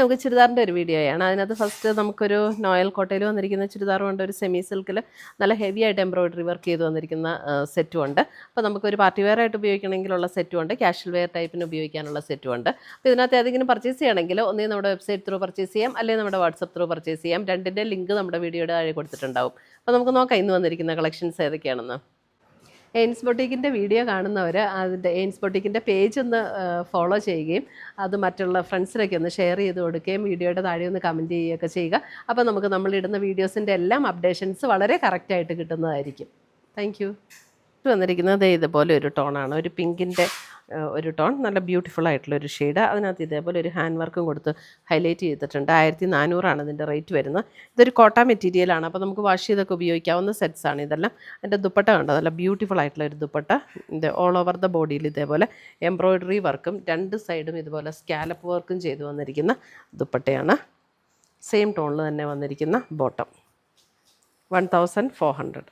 നമുക്ക് ചുരിദാറിൻ്റെ ഒരു വീഡിയോയാണ്. അതിനകത്ത് ഫസ്റ്റ് നമുക്കൊരു നോയൽ കോട്ടയിൽ വന്നിരിക്കുന്ന ചുരിദാർ കൊണ്ട് ഒരു സെമി സിൽക്കിൽ നല്ല ഹെവി ആയിട്ട് എംബ്രോയിഡറി വർക്ക് ചെയ്ത് വന്നിരിക്കുന്ന സെറ്റും ഉണ്ട്. അപ്പോൾ നമുക്കൊരു പാർട്ടി വെയർ ആയിട്ട് ഉപയോഗിക്കണമെങ്കിലുള്ള സെറ്റും ഉണ്ട്, കാഷ്വൽ വെയർ ടൈപ്പിന് ഉപയോഗിക്കാനുള്ള സെറ്റും ഉണ്ട്. അപ്പോൾ ഇതിനകത്ത് ഏതെങ്കിലും പർച്ചേസ് ചെയ്യണമെങ്കിൽ ഒന്നേ നമ്മുടെ വെബ്സൈറ്റ് ത്രൂ പർച്ചേസ് ചെയ്യാം, അല്ലെങ്കിൽ നമ്മുടെ വാട്സപ്പ് ത്രൂ പർച്ചേസ് ചെയ്യാം. രണ്ടിൻ്റെ ലിങ്ക് നമ്മുടെ വീഡിയോയുടെ താഴെ കൊടുത്തിട്ടുണ്ടാവും. അപ്പോൾ നമുക്ക് നോക്കാം ഇന്ന് വന്നിരിക്കുന്ന കളക്ഷൻസ് ഏതൊക്കെയാണെന്ന്. എയിൻസ് ബൊട്ടീക്കിൻ്റെ വീഡിയോ കാണുന്നവർ അതിൻ്റെ എയിൻസ് ബൊട്ടീക്കിൻ്റെ പേജ് ഒന്ന് ഫോളോ ചെയ്യുകയും അത് മറ്റുള്ള ഫ്രണ്ട്സിനൊക്കെ ഒന്ന് ഷെയർ ചെയ്ത് കൊടുക്കുകയും വീഡിയോയുടെ താഴെ ഒന്ന് കമൻറ്റ് ചെയ്യുകയൊക്കെ ചെയ്യുക. അപ്പോൾ നമുക്ക് നമ്മളിടുന്ന വീഡിയോസിൻ്റെ എല്ലാം അപ്ഡേഷൻസ് വളരെ കറക്റ്റായിട്ട് കിട്ടുന്നതായിരിക്കും. Thank you. വന്നിരിക്കുന്നത് ഇതുപോലെ ഒരു ടോണാണ്, ഒരു പിങ്കിൻ്റെ ഒരു ടോൺ, നല്ല ബ്യൂട്ടിഫുൾ ആയിട്ടുള്ളൊരു ഷെയ്ഡ്. അതിനകത്ത് ഇതേപോലെ ഒരു ഹാൻഡ് വർക്കും കൊടുത്ത് ഹൈലൈറ്റ് ചെയ്തിട്ടുണ്ട്. 1400 ഇതിൻ്റെ റേറ്റ് വരുന്നത്. ഇതൊരു കോട്ട മെറ്റീരിയലാണ്, അപ്പോൾ നമുക്ക് വാഷ് ചെയ്തൊക്കെ ഉപയോഗിക്കാവുന്ന സെറ്റ്സാണ് ഇതെല്ലാം. എൻ്റെ ദുപ്പട്ട കണ്ടോ, നല്ല ബ്യൂട്ടിഫുൾ ആയിട്ടുള്ള ഒരു ദുപ്പട്ട. ഇത് ഓൾ ഓവർ ദ ബോഡിയിൽ ഇതേപോലെ എംബ്രോയിഡറി വർക്കും രണ്ട് സൈഡും ഇതുപോലെ സ്കാലപ്പ് വർക്കും ചെയ്ത് വന്നിരിക്കുന്ന ദുപ്പട്ടയാണ്. സെയിം ടോണിൽ തന്നെ വന്നിരിക്കുന്ന ബോട്ടം. 1400.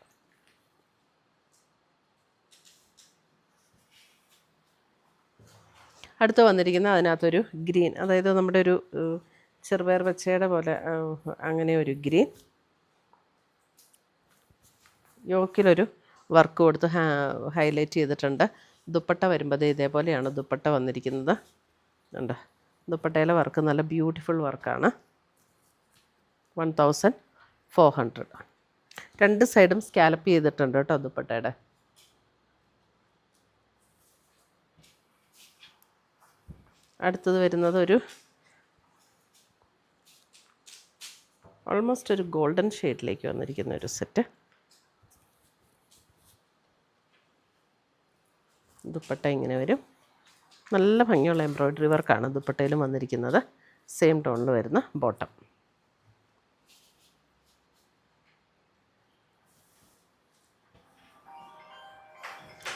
അടുത്ത് വന്നിരിക്കുന്ന അതിനകത്തൊരു ഗ്രീൻ, അതായത് നമ്മുടെ ഒരു ചെറുപയർ പച്ചയുടെ പോലെ അങ്ങനെ ഒരു ഗ്രീൻ. യോക്കിലൊരു വർക്ക് കൊടുത്ത് ഹൈലൈറ്റ് ചെയ്തിട്ടുണ്ട്. ദുപ്പട്ട വരുമ്പോൾ ഇതേപോലെയാണ് ദുപ്പട്ട വന്നിരിക്കുന്നത്. ഉണ്ട്, ദുപ്പട്ടയിലെ വർക്ക് നല്ല ബ്യൂട്ടിഫുൾ വർക്കാണ്. 1400. രണ്ട് സൈഡും സ്കാലപ്പ് ചെയ്തിട്ടുണ്ട് കേട്ടോ ദുപ്പട്ടയുടെ. അടുത്തത് വരുന്നത് ഒരു ഓൾമോസ്റ്റ് ഒരു ഗോൾഡൻ ഷെയ്ഡിലേക്ക് വന്നിരിക്കുന്ന ഒരു സെറ്റ്. ദുപ്പട്ട ഇങ്ങനെ വരും. നല്ല ഭംഗിയുള്ള എംബ്രോയിഡറി വർക്കാണ് ദുപ്പട്ടയിലും വന്നിരിക്കുന്നത്. സെയിം ടോണിൽ വരുന്ന ബോട്ടം.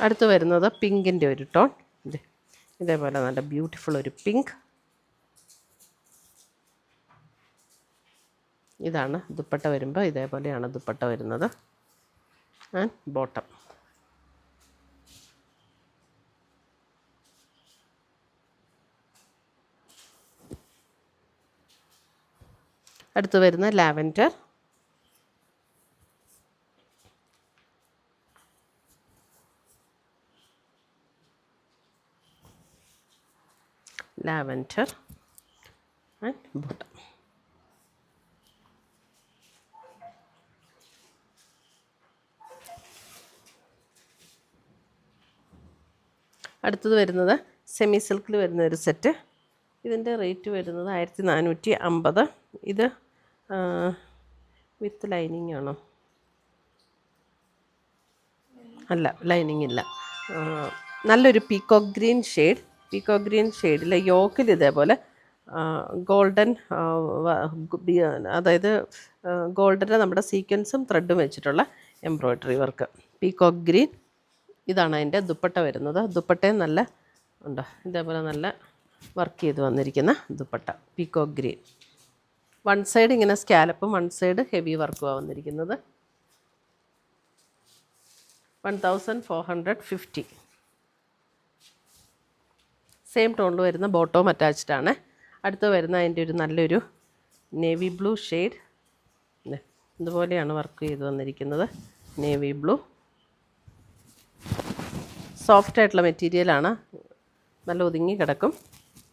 അടുത്ത് വരുന്നത് പിങ്കിൻ്റെ ഒരു ടോൺ. ഇതേപോലെ നല്ല ബ്യൂട്ടിഫുൾ ഒരു പിങ്ക്. ഇതാണ് ദുപ്പട്ട വരുമ്പോൾ ഇതേപോലെയാണ് ദുപ്പട്ട വരുന്നത്. And bottom. അടുത്ത് വരുന്ന ലാവൻഡർ. Lavender and bottom. അടുത്തത് വരുന്നത് സെമി സിൽക്കിൽ വരുന്ന ഒരു സെറ്റ്. ഇതിൻ്റെ റേറ്റ് വരുന്നത് 1450. ഇത് വിത്ത് ലൈനിങ് ആണോ? അല്ല, ലൈനിങ് ഇല്ല. നല്ലൊരു peacock green shade. Peacock green ഷെയ്ഡിലെ യോക്കിൽ ഇതേപോലെ ഗോൾഡൻ, അതായത് ഗോൾഡൻ്റെ നമ്മുടെ സീക്വൻസും ത്രെഡും വെച്ചിട്ടുള്ള എംബ്രോയ്ഡറി വർക്ക്. Peacock green. ഇതാണ് അതിൻ്റെ ദുപ്പട്ട വരുന്നത്. ദുപ്പട്ടയും നല്ല ഉണ്ടോ, ഇതേപോലെ നല്ല വർക്ക് ചെയ്ത് വന്നിരിക്കുന്ന dupatta. Peacock green. One side ഇങ്ങനെ സ്കാലപ്പും വൺ സൈഡ് ഹെവി വർക്കുമാണ് വന്നിരിക്കുന്നത്. 1450. സെയിം ടോണിൽ വരുന്ന ബോട്ടവും അറ്റാച്ച്ഡ് ആണ്. അടുത്ത് വരുന്ന അതിൻ്റെ ഒരു നല്ലൊരു നേവി ബ്ലൂ ഷെയ്ഡ്. ഇതുപോലെയാണ് വർക്ക് ചെയ്ത് വന്നിരിക്കുന്നത്. Navy blue. സോഫ്റ്റ് ആയിട്ടുള്ള മെറ്റീരിയലാണ്, നല്ല ഒതുങ്ങി കിടക്കും.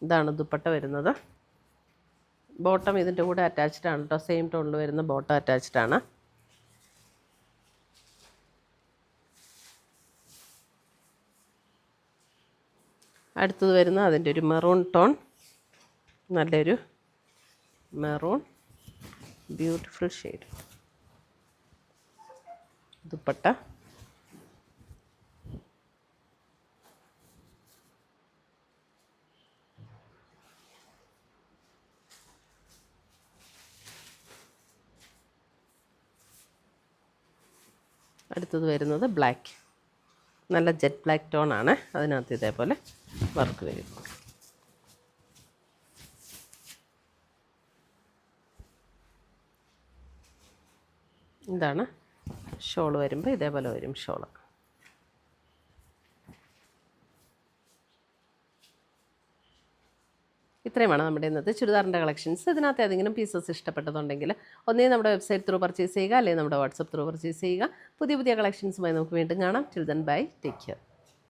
ഇതാണ് ദുപ്പട്ട വരുന്നത്. ബോട്ടം ഇതിൻ്റെ കൂടെ അറ്റാച്ച്ഡ് ആണ് കേട്ടോ. സെയിം ടോണിൽ വരുന്ന ബോട്ടം അറ്റാച്ച്ഡ് ആണ്. അടുത്തത് വരുന്ന അതിൻ്റെ ഒരു മെറൂൺ ടോൺ. നല്ലൊരു മെറൂൺ ബ്യൂട്ടിഫുൾ ഷെയ്ഡ്. ദുപ്പട്ട. അടുത്തത് വരുന്നത് ബ്ലാക്ക്. നല്ല ജെറ്റ് ബ്ലാക്ക് ടോൺ ആണ്. അതിനകത്ത് ഇതേപോലെ വർക്ക് വരും. ഇതാണ് ഷോൾ വരുമ്പോൾ ഇതേപോലെ വരും ഷോൾ. ഇത്രയുമാണ് നമ്മുടെ ഇന്നത്തെ ചുരിദാറിൻ്റെ കളക്ഷൻസ്. ഇതിനകത്ത് ഏതെങ്കിലും പീസസ് ഇഷ്ടപ്പെട്ടതുണ്ടെങ്കിൽ ഒന്നേ നമ്മുടെ വെബ്സൈറ്റ് ത്രൂ പർച്ചേസ് ചെയ്യുക, അല്ലെങ്കിൽ നമ്മുടെ വാട്സപ്പ് ത്രൂ പർച്ചേസ് ചെയ്യുക. പുതിയ പുതിയ കളക്ഷൻസുമായി നമുക്ക് വീണ്ടും കാണാം. Till then bye, take care.